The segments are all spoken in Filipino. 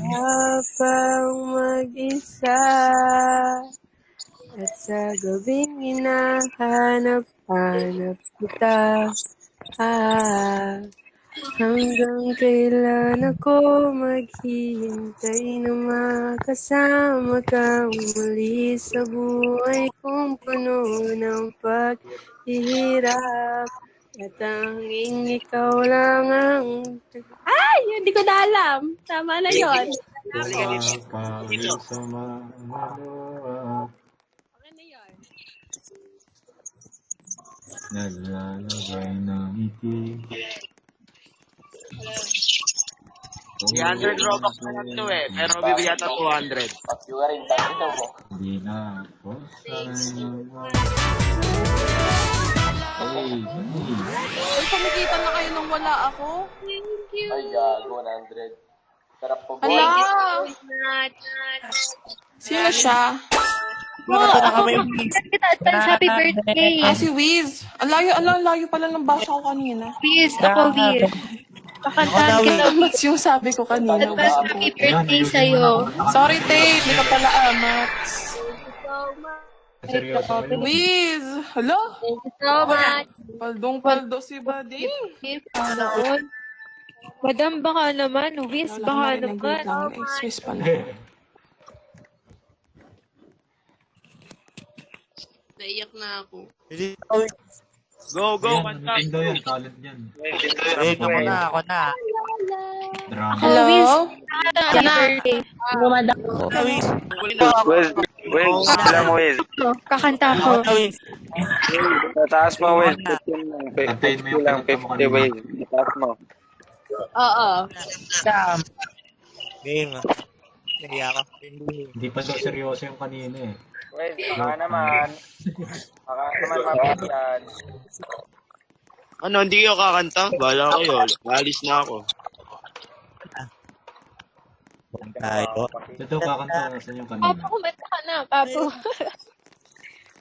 Habang mag-isa at sa gabing hinahanap-hanap kita, hanggang kailan ako maghihintay na makasama ka muli sa buhay kong puno ng paghihirap. At tanging ikaw lang ang... Ay! Hindi ko na alam. Tama na yun. Pumapawid sa mga luha. Okay na yun. Naglalagay ng ngiti. 300 Robux na lang to eh. Pero bibigyan ata 200. Hindi na ako Hey. Kumikita na kayo nung wala ako. Thank you. Ay, gago, 100. Sarap po. Hala! Sino siya? Happy birthday. Si Wiz. Ang layo pala ng basa ko kanina. Wiz, ako Wiz. Kakantahan kita. Mas yung sabi ko kanina. Advance happy birthday sa'yo. Sorry, Tate. Hindi ka pala amat. Seryoso kayo. Wiz! Hala? Thank you so much. Paldong-paldo si Bading. Panoon. Madam, baka naman. Wiz, baka naman. Excuse pala. Naiyak na ako. Go, Yan, kanta. Nintendo yan, talent yan. Ako na. Drama. Hello, Wiz. Happy birthday. Wiz, sila mo, Wiz. Kakanta ko. Taas mo, Wiz. Kantayin mo yung 50 lang, pinanta mo 50, kanina. Wiz. Taas mo. Oo. Game. Nahiya ako. Hindi pa daw seryoso yung kanina eh. Wiz, baka naman. Baka naman mapagyan. Ano, hindi kayo kakanta? Bahala kayo. Alis na ako. Tayo. Ito kakanta na sa yung kanina. Papo, kumanta ka na. Papo.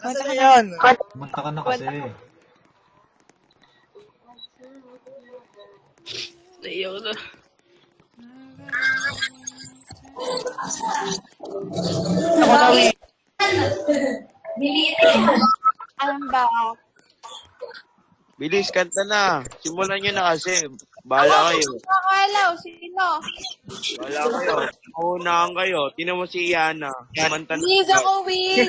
Ano yan? Kumanta ka na kasi. Naiyak na. Alam ba? Bilis, kanta na. Simulan nyo na kasi. Bahala kayo. Nakakalaw. Sino? Bahala kayo. Maunahan kayo. Tinan mo si Iana. Kumanta na. Wiz ako, Wiz.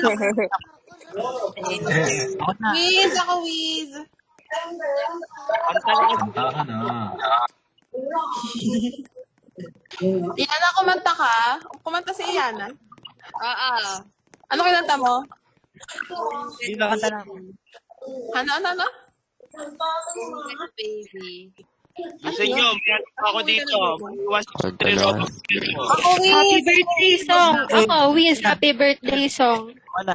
Wiz ako, Wiz. Kanta na. Kanta ka na. Iana, kumanta ka? Kumanta si Iana. Oo. Ano kinanta mo? Hindi na kanta na. Ano? Baby. Gusto nyo, meron pa ako dito. Iwas 3 Robux dito. Ako, Wiz. Happy birthday song. Ako, Wiz. Happy birthday song. Wala.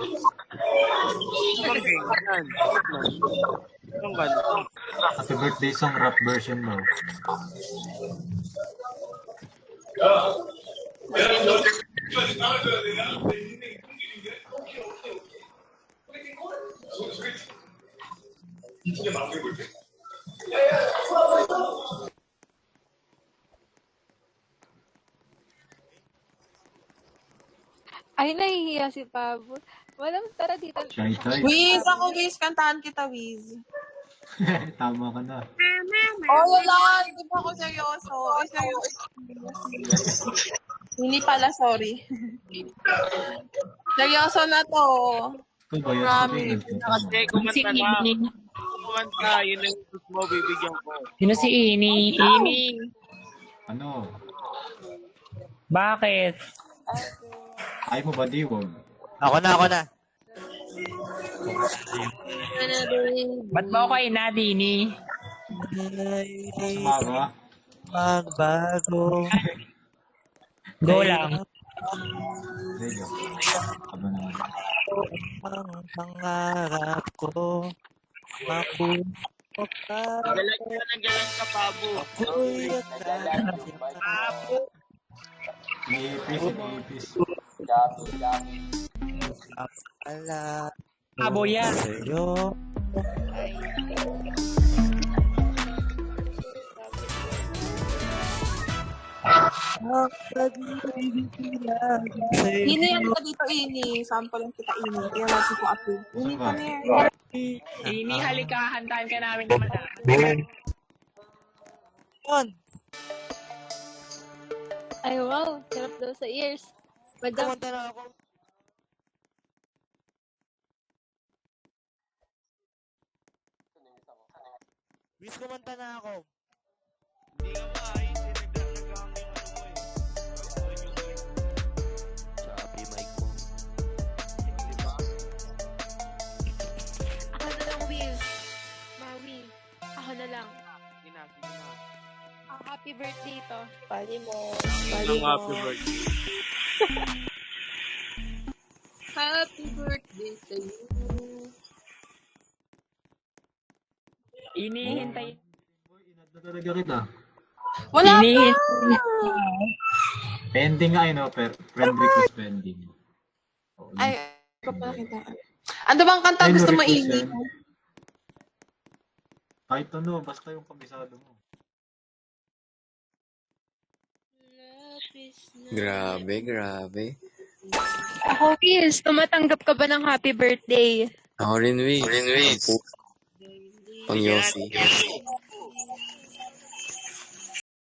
Anong ganda? Happy birthday song, rap version daw. Ay, nahihiya si Pablo. Walang tara dito. Shy type. Wiz ako, Wiz. Kantahan kita, Wiz. Tama ka na. Oh, wala. Hindi pa ako seryoso. Seryoso. Hindi pala, sorry. Seryoso na to. Ito ba yun? Promise. Kasi kumanta na. Kumanta, yun ang gusto mo, bibigyan ko. Sino si Ini? Ini. Ano? Bakit? Ayaw mo ba diwag? Ako na. Ba't mo ako inadini? Sumaga? Magbago. Go lang. Hindi, joke. Aba naman. Ang pangarap ko. Mapuno ka. Galang ka, Pabo. Ako'y Gago. Ipis. ala Abo yan. sa'yo. Ang pag-ibig lagi sa'yo. Ini yan ka dito, Ini. Sample lang kita, Ini. Kaya natin ko upload. Ini ba? ka na yan. Ini, halikahan time ka namin na madami. Yun. Ay, wow. Sarap daw sa ears. Madam, Kumanta na ako. Miss, kumanta na ako. Hindi ka maayos eh. Nagkakang yung ano mo eh. Sabi, mic ko. Diba? ako na lang, Will. Maui. Ako na lang. Sige na, sige na. Happy birthday to. Pali mo. Ang happy birthday. Happy birthday to you. Ini, hintay. Boy, inad na talaga kita. Wala Ini, pa! Pending nga yun, no? Friend request pending. Oh, Ay, ko pala kita. Ano bang kanta ay, no gusto mo, request Ini? yan. Kahit ano, basta yung kabisado mo. Grabe, grabe. Ako, Will. Tumatanggap ka ba ng happy birthday? Ako rin, Wiz. Pang Yossi.